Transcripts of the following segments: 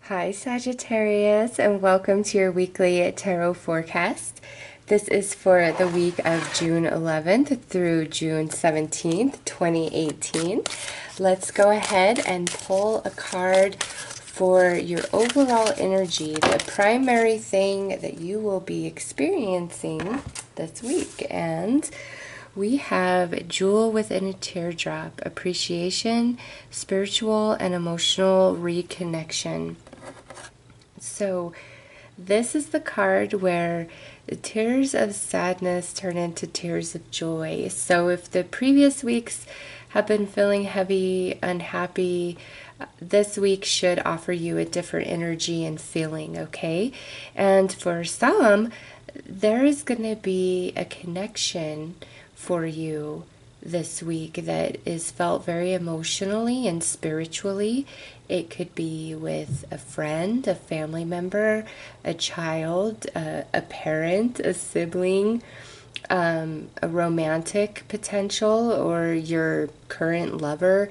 Hi Sagittarius, and welcome to your weekly tarot forecast. This is for the week of June 11th through June 17th, 2018. Let's go ahead and pull a card for your overall energy, the primary thing that you will be experiencing this week. And we have Jewel Within a Teardrop, appreciation, spiritual and emotional reconnection. So this is the card where the tears of sadness turn into tears of joy. So if the previous weeks have been feeling heavy, unhappy, this week should offer you a different energy and feeling, okay? And for some, there is going to be a connection for you this week that is felt very emotionally and spiritually. It could be with a friend, a family member, a child, a parent, a sibling, a romantic potential, or your current lover.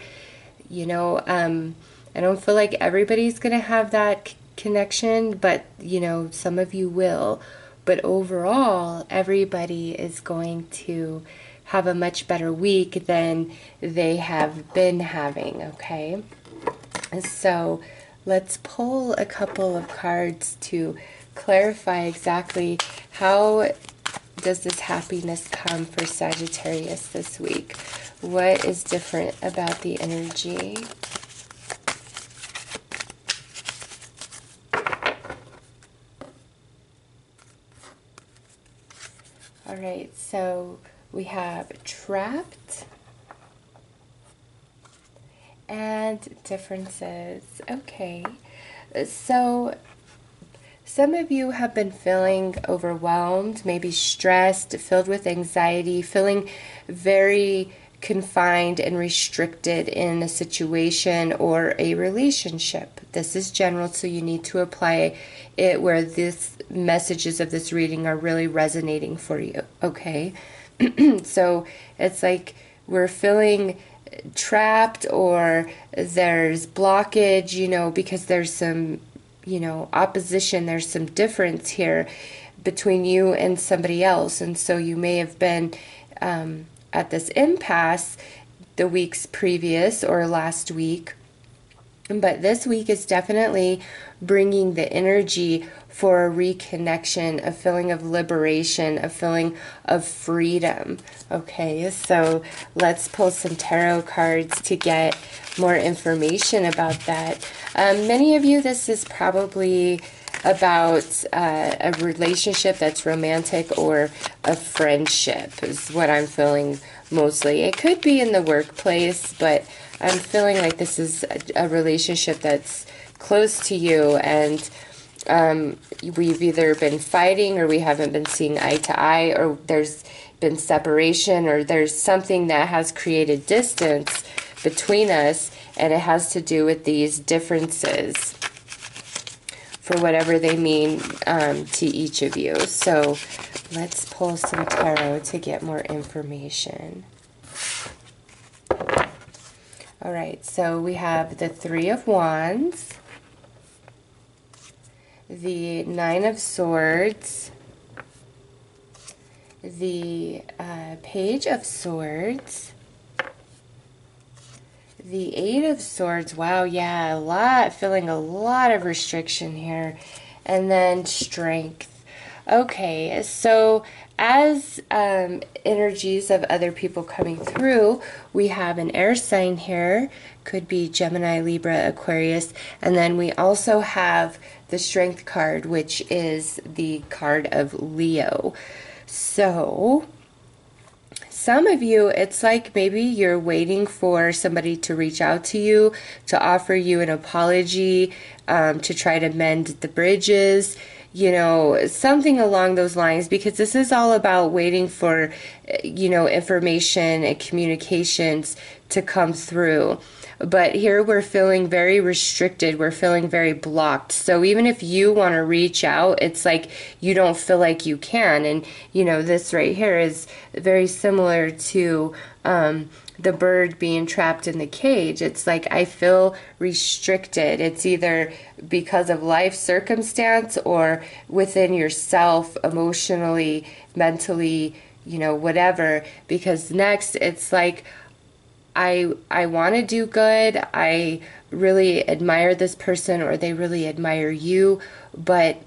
You know, I don't feel like everybody's going to have that connection, but, you know, some of you will. But overall, everybody is going to have a much better week than they have been having, okay? So let's pull a couple of cards to clarify exactly how does this happiness come for Sagittarius this week. What is different about the energy? All right, so we have trapped and differences. Okay, so some of you have been feeling overwhelmed, maybe stressed, filled with anxiety, feeling very confined and restricted in a situation or a relationship. This is general, so you need to apply it where this messages of this reading are really resonating for you, okay? So it's like we're feeling trapped, or there's blockage, you know, because there's some, you know, opposition, there's some difference here between you and somebody else. And so you may have been at this impasse the weeks previous or last week. But this week is definitely bringing the energy for a reconnection, a feeling of liberation, a feeling of freedom. Okay, so let's pull some tarot cards to get more information about that. Many of you, this is probably about a relationship that's romantic or a friendship is what I'm feeling mostly. It could be in the workplace, but I'm feeling like this is a relationship that's close to you, and we've either been fighting, or we haven't been seeing eye to eye, or there's been separation, or there's something that has created distance between us, and it has to do with these differences for whatever they mean to each of you. So let's pull some tarot to get more information. All right, so we have the Three of Wands, the Nine of Swords, the Page of Swords, the Eight of Swords. Wow, yeah, feeling a lot of restriction here. And then Strength. Okay, so as energies of other people coming through, we have an air sign here, could be Gemini, Libra, Aquarius, and then we also have the Strength card, which is the card of Leo. So some of you, it's like maybe you're waiting for somebody to reach out to you, to offer you an apology, to try to mend the bridges, you know, something along those lines, because this is all about waiting for, you know, information and communications to come through. But here we're feeling very restricted. We're feeling very blocked. So even if you want to reach out, it's like you don't feel like you can. And, you know, this right here is very similar to the bird being trapped in the cage. It's like I feel restricted. It's either because of life circumstance or within yourself, emotionally, mentally, you know, whatever. Because next it's like I want to do good. I really admire this person, or they really admire you, but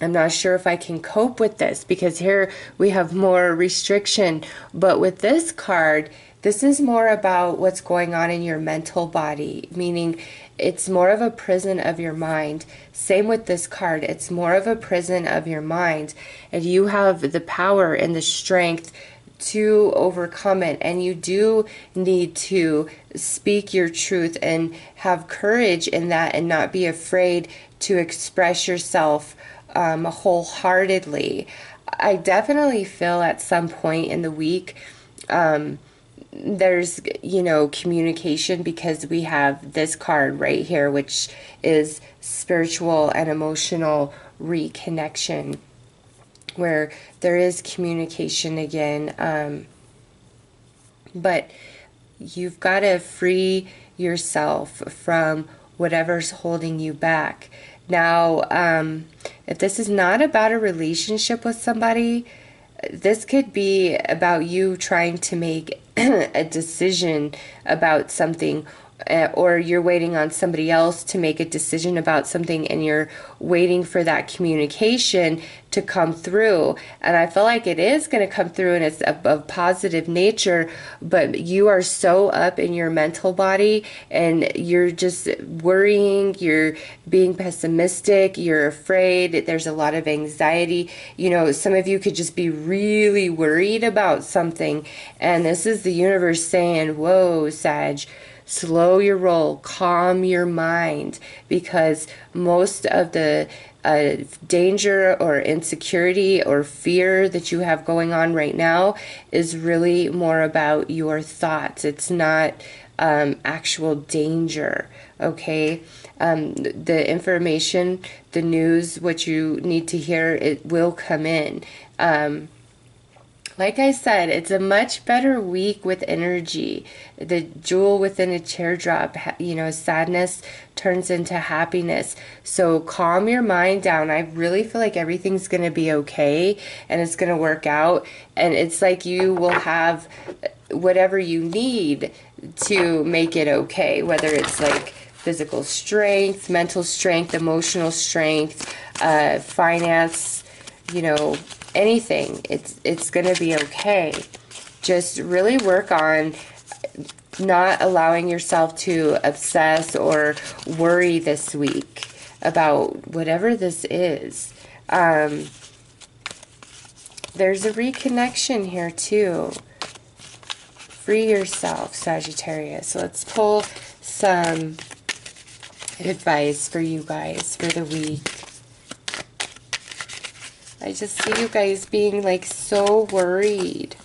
I'm not sure if I can cope with this, because here we have more restriction. But with this card, this is more about what's going on in your mental body, meaning it's more of a prison of your mind. Same with this card. It's more of a prison of your mind. And you have the power and the strength to overcome it. And you do need to speak your truth and have courage in that, and not be afraid to express yourself wholeheartedly. I definitely feel at some point in the week there's, you know, communication, because we have this card right here, which is spiritual and emotional reconnection, where there is communication again. But you've got to free yourself from whatever's holding you back. Now, if this is not about a relationship with somebody, this could be about you trying to make a decision about something, or you're waiting on somebody else to make a decision about something, and you're waiting for that communication to come through. And I feel like it is going to come through, and it's of positive nature, but you are so up in your mental body, and you're just worrying, you're being pessimistic, you're afraid, there's a lot of anxiety. You know, some of you could just be really worried about something, and this is the universe saying, whoa, Sag, slow your roll, calm your mind, because most of the danger or insecurity or fear that you have going on right now is really more about your thoughts. It's not actual danger, okay? The information, the news, what you need to hear, it will come in. Like I said, it's a much better week with energy. The jewel within a teardrop, you know, sadness turns into happiness. So calm your mind down. I really feel like everything's going to be okay, and it's going to work out. And it's like you will have whatever you need to make it okay, whether it's like physical strength, mental strength, emotional strength, finance, you know, anything. It's going to be okay. Just really work on not allowing yourself to obsess or worry this week about whatever this is. There's a reconnection here too. Free yourself, Sagittarius. Let's pull some advice for you guys for the week. I just see you guys being like so worried,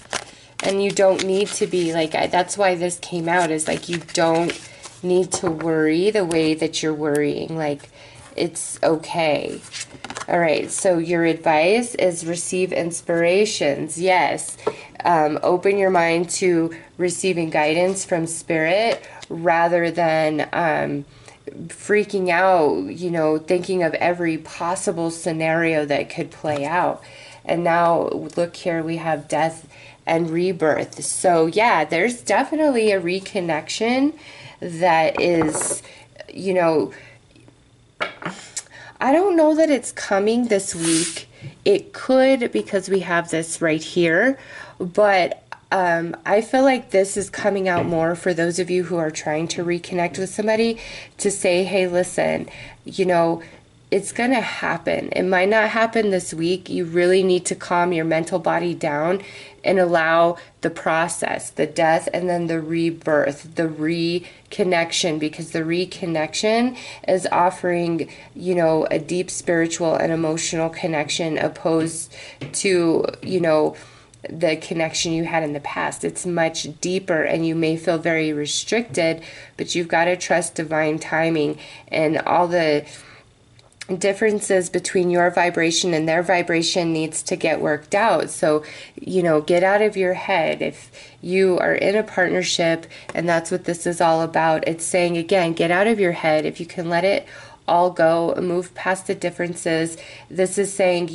and you don't need to be. Like, that's why this came out, is like you don't need to worry the way that you're worrying. Like, it's okay. All right, so your advice is receive inspirations. Yes, open your mind to receiving guidance from spirit rather than freaking out, you know, thinking of every possible scenario that could play out. And now look here, we have death and rebirth. So yeah, there's definitely a reconnection that is, you know, I don't know that it's coming this week. It could, because we have this right here, but I feel like this is coming out more for those of you who are trying to reconnect with somebody, to say, hey, listen, you know, it's going to happen. It might not happen this week. You really need to calm your mental body down and allow the process, the death, and then the rebirth, the reconnection, because the reconnection is offering, you know, a deep spiritual and emotional connection, opposed to, you know, the connection you had in the past. It's much deeper, and you may feel very restricted, but you've got to trust divine timing, and all the differences between your vibration and their vibration needs to get worked out. So, get out of your head. If you are in a partnership, and that's what this is all about, it's saying, again, get out of your head. If you can let it all go, move past the differences. This is saying,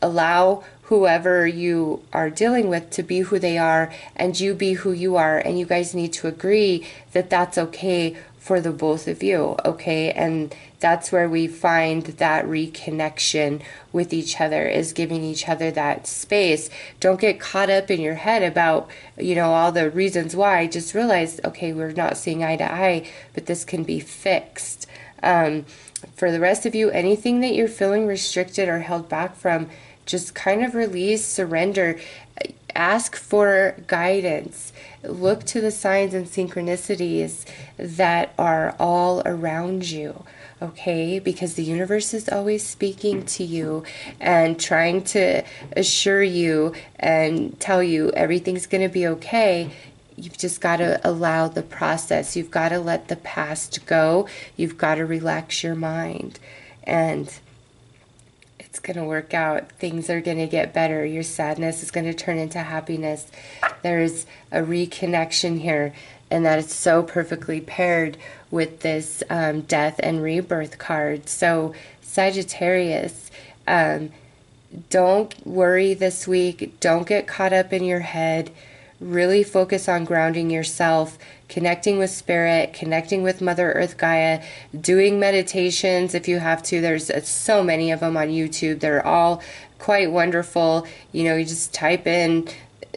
allow whoever you are dealing with to be who they are, and you be who you are, and you guys need to agree that that's okay for the both of you, okay? And that's where we find that reconnection with each other, is giving each other that space. Don't get caught up in your head about, all the reasons why. Just realize, okay, we're not seeing eye to eye, but this can be fixed. For the rest of you, anything that you're feeling restricted or held back from, just kind of release, surrender, ask for guidance. Look to the signs and synchronicities that are all around you, okay? Because the universe is always speaking to you and trying to assure you and tell you everything's going to be okay. You've just got to allow the process. You've got to let the past go. You've got to relax your mind. And it's going to work out. Things are going to get better. Your sadness is going to turn into happiness. There's a reconnection here, and that is so perfectly paired with this death and rebirth card. So Sagittarius, don't worry this week. Don't get caught up in your head. Really focus on grounding yourself, connecting with spirit, connecting with Mother Earth Gaia, doing meditations if you have to. There's so many of them on YouTube. They're all quite wonderful. You just type in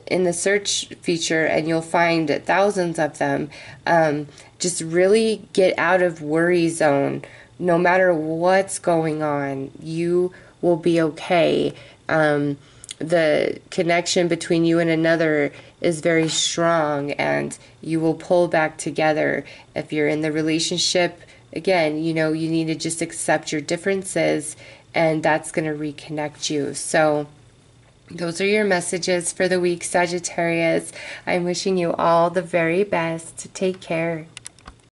the search feature and you'll find thousands of them. Just really get out of worry zone. No matter what's going on, you will be okay. The connection between you and another is very strong, and you will pull back together. If you're in the relationship, again, you need to just accept your differences, and that's going to reconnect you. So those are your messages for the week, Sagittarius. I'm wishing you all the very best. Take care.